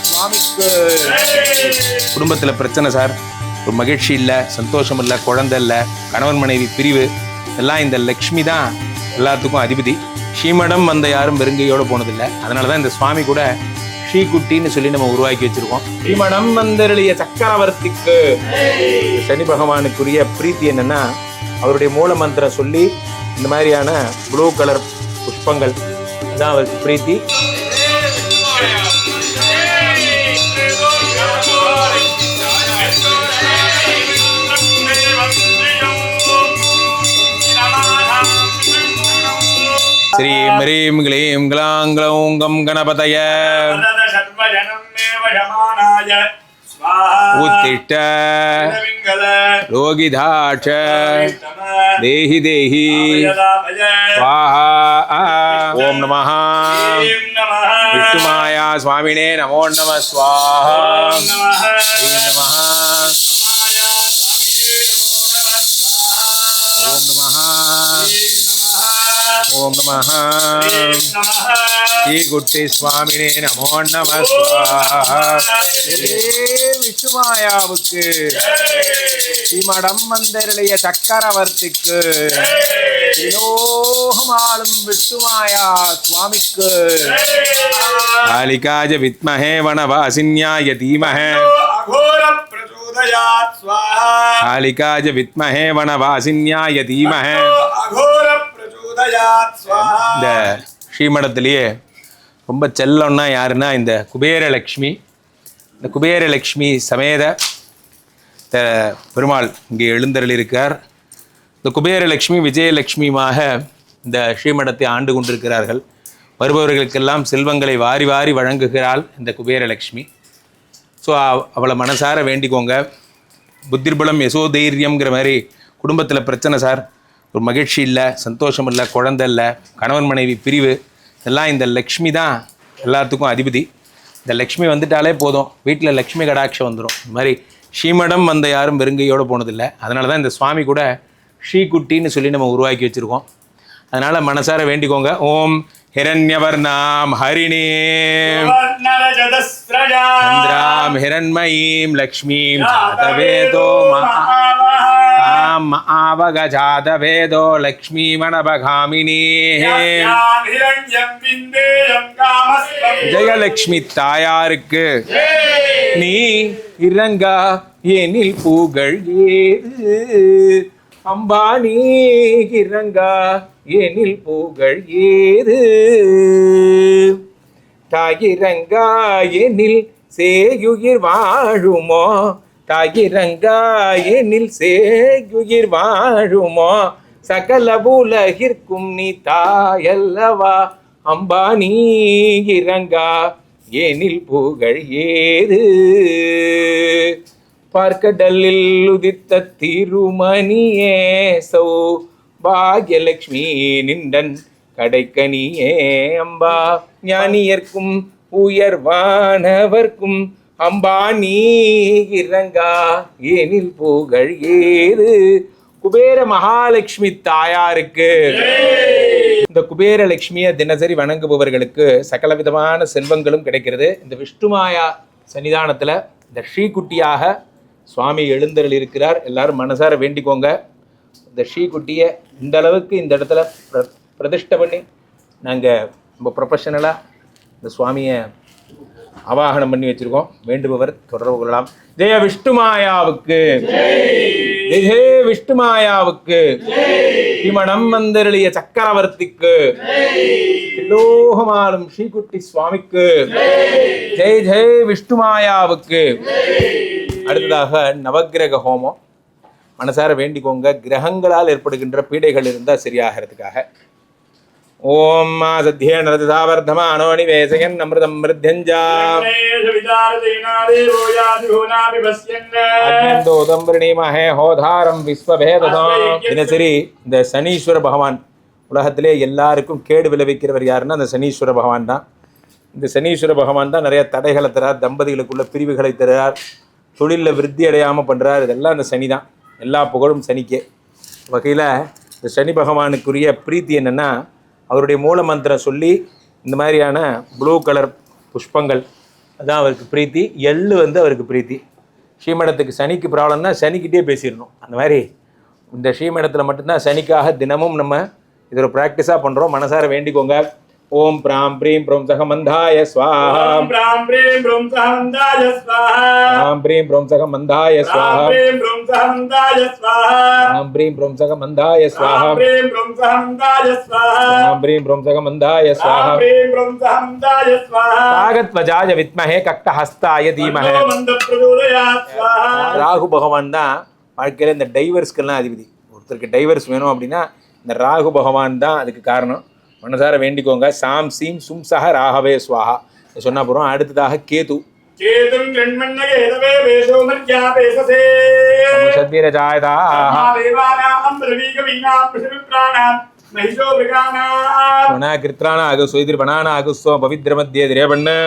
சுவாமிக்கு. குடும்பத்துல பிரச்சனை சார், ஒரு மகிழ்ச்சி இல்லை, சந்தோஷம் இல்லை, குழந்தை இல்லை, கணவன் மனைவி பிரிவு, எல்லாம் இந்த லக்ஷ்மி தான் எல்லாத்துக்கும் அதிபதி. ஸ்ரீமடம் வந்த யாரும் வெறுங்கையோடு போனதில்லை. அதனால தான் இந்த சுவாமி கூட ஸ்ரீகுட்டின்னு சொல்லி நம்ம உருவாக்கி வச்சிருக்கோம். ஸ்ரீமடம் வந்தருளிய சக்கரவர்த்திக்கு. சனி பகவானுக்குரிய பிரீத்தி என்னன்னா, அவருடைய மூல மந்திரம் சொல்லி இந்த மாதிரியான ப்ளூ கலர் புஷ்பங்கள் தான் அவருக்கு பிரீத்தி. ஸ்ரீம் ஹ்ரீம் க்ளீம் க்ளாங் க்ளௌங் கம் கணபதய உத்திஷ்ட ரோகிதாட்ச தேஹி தேஹி ஸ்வாஹா. ஓம் நமः விஷ்ணுமாயா சுவாமினே நமோ நமः ஸ்வாஹா. ஸ்ரீம் நமः ஓம் நமः ஓம் நமः ஸ்ரீகுட்டி சுவாமினே நமோ நமः ஸ்வாஹா. விஷ்ணுமாயாவுக்கு, ஸ்ரீமடம் வந்தருளிய சக்கரவர்த்திக்கு, திலோகமாளும் விஷ்ணுமாயா சுவாமிக்கு. காளிகாஜ வித்மஹே வனவாசின்யாய தீமஹே காளிகாஜ வித்மஹே வனவாசின்யாய தீமஹே. இந்த ஸ்ரீமடத்திலேயே ரொம்ப செல்லம்னா யாருன்னா இந்த குபேரலக்ஷ்மி. இந்த குபேரலக்ஷ்மி சமேத பெருமாள் இங்கே எழுந்தருளிருக்கார். இந்த குபேரலக்ஷ்மி விஜயலக்ஷ்மியுமாக இந்த ஸ்ரீமடத்தை ஆண்டு கொண்டிருக்கிறார்கள். வருபவர்களுக்கெல்லாம் செல்வங்களை வாரி வாரி வழங்குகிறாள் இந்த குபேரலக்ஷ்மி. ஸோ அவளை மனசார வேண்டிக்கோங்க. புத்திர்பலம் யசோதைரியம்ங்கிற மாதிரி குடும்பத்தில் பிரச்சனை சார், ஒரு மகிழ்ச்சி இல்லை, சந்தோஷம் இல்லை, குழந்தை இல்லை, கணவன் மனைவி பிரிவு, எல்லாம் இந்த லக்ஷ்மி தான் எல்லாத்துக்கும் அதிபதி. இந்த லக்ஷ்மி வந்துட்டாலே போதும், வீட்டில் லக்ஷ்மி கடாட்சம் வந்துடும். இந்த மாதிரி ஸ்ரீமடம் வந்த யாரும் வெறுங்கையோடு போனதில்லை. அதனால தான் இந்த சுவாமி கூட ஸ்ரீகுட்டின்னு சொல்லி நம்ம உருவாக்கி வச்சுருக்கோம். அதனால் மனசார வேண்டிக்கோங்க. ஓம் ஹிரண்யவர்ணாம் ஹரிணீம் சந்திராம் ஹிரண்மயீம் லக்ஷ்மீம் ஜாதவேதோ ஆவகஜாதவேதோ லக்ஷ்மீமணபகாமினீ. ஜெயலக்ஷ்மி தாயாருக்கு நீ இறங்கா எனில் புகழ் ஏது. அம்பானி இறங்கா எனில் புகழ் ஏது. தாயிரங்கா எனில் சேயுயிர் வாழுமோ. தாயிரங்கா எனில் சேயுயிர் வாழுமோ. சகல உலகிற்கும் நீ தாயல்லவா. அம்பானி இறங்கா எனில் புகழ் ஏது. பார்க்கடலில் உதித்த திருமணியே சௌ பாக்யலக்ஷ்மி நின்றன் கடைக்கனியே. அம்பா ஞானியர்க்கும் உயர்வானவர்க்கும் அம்பா நீ இறங்கா எனில் புகழ் ஏது. குபேர மகாலட்சுமி தாயாருக்கு. இந்த குபேரலட்சுமியை தினசரி வணங்குபவர்களுக்கு சகல விதமான செல்வங்களும் கிடைக்கிறது. இந்த விஷ்ணுமாயா சன்னிதானத்தில் இந்த ஸ்ரீகுட்டியாக சுவாமி எழுந்தருள் இருக்கிறார். எல்லாரும் மனசார வேண்டிக்கோங்க. இந்த ஸ்ரீகுட்டியை இந்த அளவுக்கு இந்த இடத்துல பிரதிஷ்டை பண்ணி நாங்கள் ரொம்ப ப்ரொஃபஷனலாக இந்த சுவாமியை ஆவாகனம் பண்ணி வச்சுருக்கோம். வேண்டுபவர் தொடர்பு கொள்ளலாம். ஜெய விஷ்ணுமாயாவுக்கு, ஜெய விஷ்ணுமாயாவுக்கு, ஸ்ரீமடம் வந்தருளிய சக்கரவர்த்திக்கு, திலோகமாலும் ஸ்ரீகுட்டி சுவாமிக்கு, ஜெய் ஜெய் விஷ்ணுமாயாவுக்கு. அடுத்ததாக நவக்கிரக ஹோமம். மனசார வேண்டிக்கோங்க. கிரகங்களால் ஏற்படுகின்ற பீடைகள் இருந்தால் சரியாகிறதுக்காக. ஓம் மாசத்யேன ரததாவர்தமானோ நிவேசயன் அமிர்தம் மிருத்யஞ்சா அக்னந்தோதம் விரணீமஹே ஹோதாரம் விஸ்வபேததம். தினசரி இந்த சனீஸ்வர பகவான், உலகத்திலே எல்லாருக்கும் கேடு விளைவிக்கிறவர் யாருன்னா அந்த சனீஸ்வர பகவான் தான். இந்த சனீஸ்வர பகவான் தான் நிறைய தடைகளை தரார், தம்பதிகளுக்குள்ள பிரிவுகளை தரார், தொழிலில் விருத்தி அடையாமல் பண்ணுறார். இதெல்லாம் அந்த சனி தான். எல்லா புகழும் சனிக்கே. வகையில் இந்த சனி பகவானுக்குரிய பிரீத்தி என்னென்னா, அவருடைய மூல மந்திரம் சொல்லி இந்த மாதிரியான ப்ளூ கலர் புஷ்பங்கள் அதான் அவருக்கு பிரீத்தி. எள்ளு வந்து அவருக்கு பிரீத்தி. ஸ்ரீமடத்துக்கு சனிக்கு ப்ராப்ளம்னா சனிக்கிட்டே பேசிடணும். அந்த மாதிரி இந்த ஸ்ரீமடத்தில் மட்டும்தான் சனிக்காக தினமும் நம்ம இது ஒரு ப்ராக்டிஸாக பண்ணுறோம். மனசார வேண்டிக்கோங்க. ஓம் பிராம் ப்ரீம் ப்ரோம் சகமந்தாய ஸ்வாஹா. ஓம் பிராம் ப்ரீம் ப்ரோம் சகமந்தாய ஸ்வாஹா. பிராம் ப்ரீம் ப்ரோம் சகமந்தாய ஸ்வாஹா. பிராம் ப்ரீம் ப்ரோம் சகமந்தாய ஸ்வாஹா. பிராம் ப்ரீம் ப்ரோம் சகமந்தாய ஸ்வாஹா. பிராம் ப்ரீம் ப்ரோம் சகமந்தாய ஸ்வாஹா. பிராம் ப்ரீம் ப்ரோம் சகமந்தாய ஸ்வாஹா. பிராம் ப்ரீம் ப்ரோம் சகமந்தாய ஸ்வாஹா. காகத்வஜாய வித்மஹே கக்டஹஸ்தாய தீமஹே மந்த பிரச்சோதயாத் ஸ்வாஹா. ராகு பகவான் தான் வாழ்க்கையில் இந்த டைவர்ஸ்க்கெல்லாம் அதிபதி. ஒருத்தருக்கு டைவர்ஸ் வேணும் அப்படின்னா இந்த ராகு பகவான் தான் அதுக்கு காரணம். மனசார வேண்டிக்கோங்க. சாம் சீம் சும் சஹ ராகவே ஸ்வாஹா சொன்னா போறோம். அடுத்ததாக கேது. கேதும் கண்மண்ணகே ஏதவே வேஷோ மர்யா பேசசே சத்வீரஜாயதா தேவானாம் பிரவீக வீணாம் பிரசிபிப்ராணாம் மஹிஷோ விகானாம் வனா கிருத்ராணா அகசோ இதிர் பனானா அகசோ பவித்ர மத்யே திரேபண்ண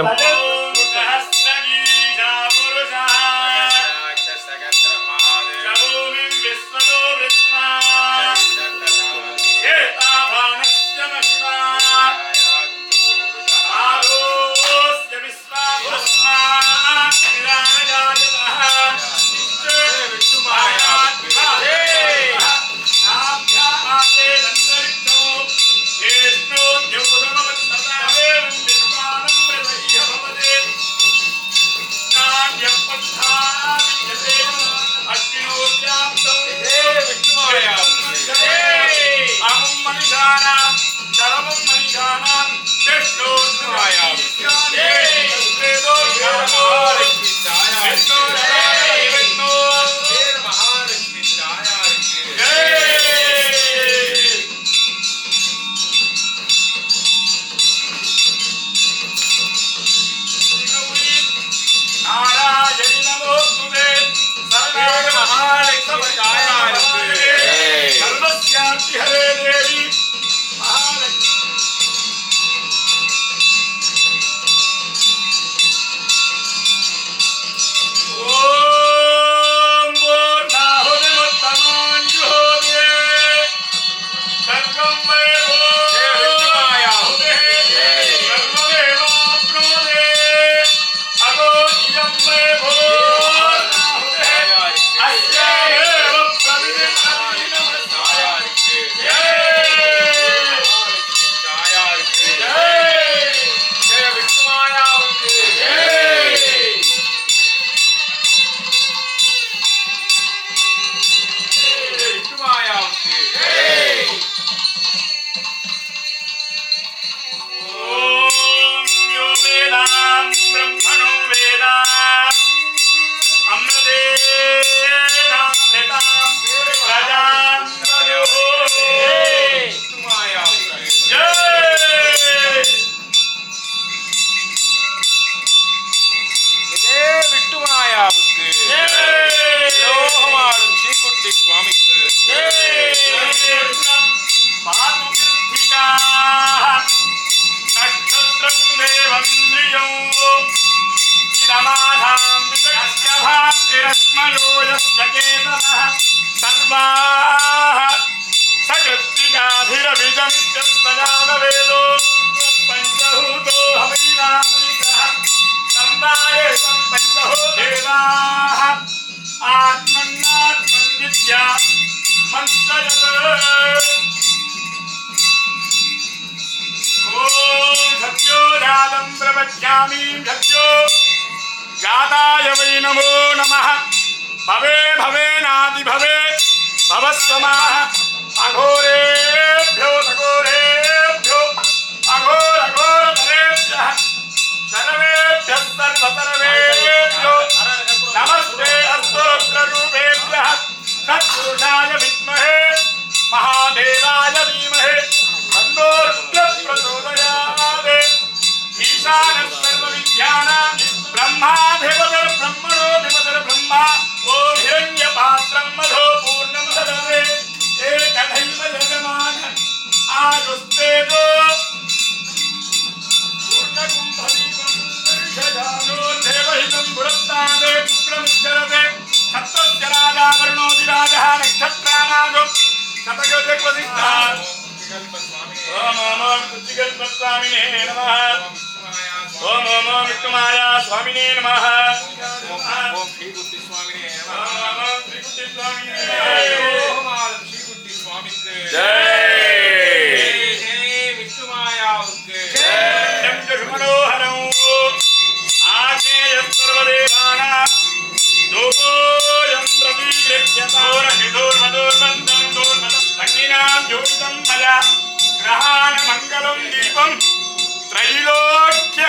जाताय वै नमो नमः भवे भवेनादि भवे भवस्वमाः अघोरेभ्यो तघोरेभ्यो अघोरघोरधरेभ्यः सर्वेभ्यः सर्वसर्वेभ्यो नमस्ते अस्तोत्ररूपेभ्यः तत्पुरुषाय विद्महे महादेवाय धीमहि तन्नो रुद्रः प्रचोदयात् ईशानः सर्वविद्यानां ब्रह्माधिपतिर् ब्रह्मणोऽधिपतिर् ब्रह्मा ॐ हिरण्यपात्रं मधो पूर्णं ददते एकदैव यजमान आयुस्तेजो पूर्णकुम्भदीपं दर्शयामो देवहितं पुरस्तादे शुक्रमुच्चरते सप्तस्य राजा वरुणोऽधिराजः नक्षत्राणागो शतगजप्रतिष्ठा ஓம் ஓம் குச்சிகல்ப சுவாமினே நமः ஓம் ஓம் விஷ்ணுமாயா சுவாமினே நமः ஓம் ஸ்ரீ குட்டி சுவாமினே நமः ஓம் ஸ்ரீ குட்டி சுவாமினே ஓம் ஸ்ரீ குட்டி சுவாமிக்கு ஜெய் ஜெய் விஷ்ணுமாயாவுக்கு ஜெய் மனோஹரம் ஆஜேயம் சர்வதேவானாம் दोपोयं प्रतीक्षतारहितोर्मदोर्मन्दं दोर्मदं अग्निनां ज्योतितं मया ग्रहाणमङ्गलं दीपं त्रैलोक्य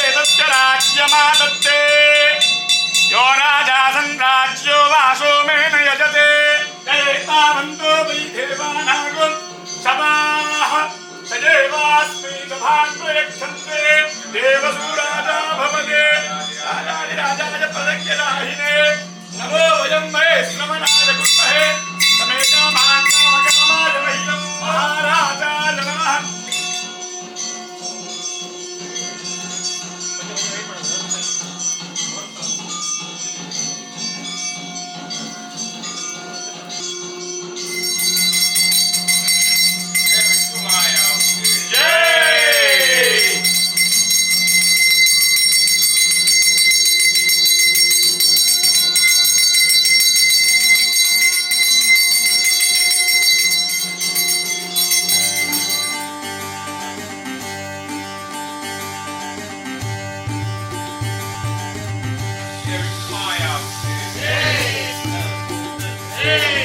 एतस्य राज्यमादत्ते यो राजासन् राज्यो वासो मेन यजते जयेतावन्तो वै देवानागुं सभाः सजेवास्मि सभान् प्रयच्छन्ते देवसूराजा भवते राजाय प्रदज्ञदाहिने नमो वयं महेश्रमणाय कुर्महे समेतामान्नामकामाय मह्यं महाराजाय नमः Hey!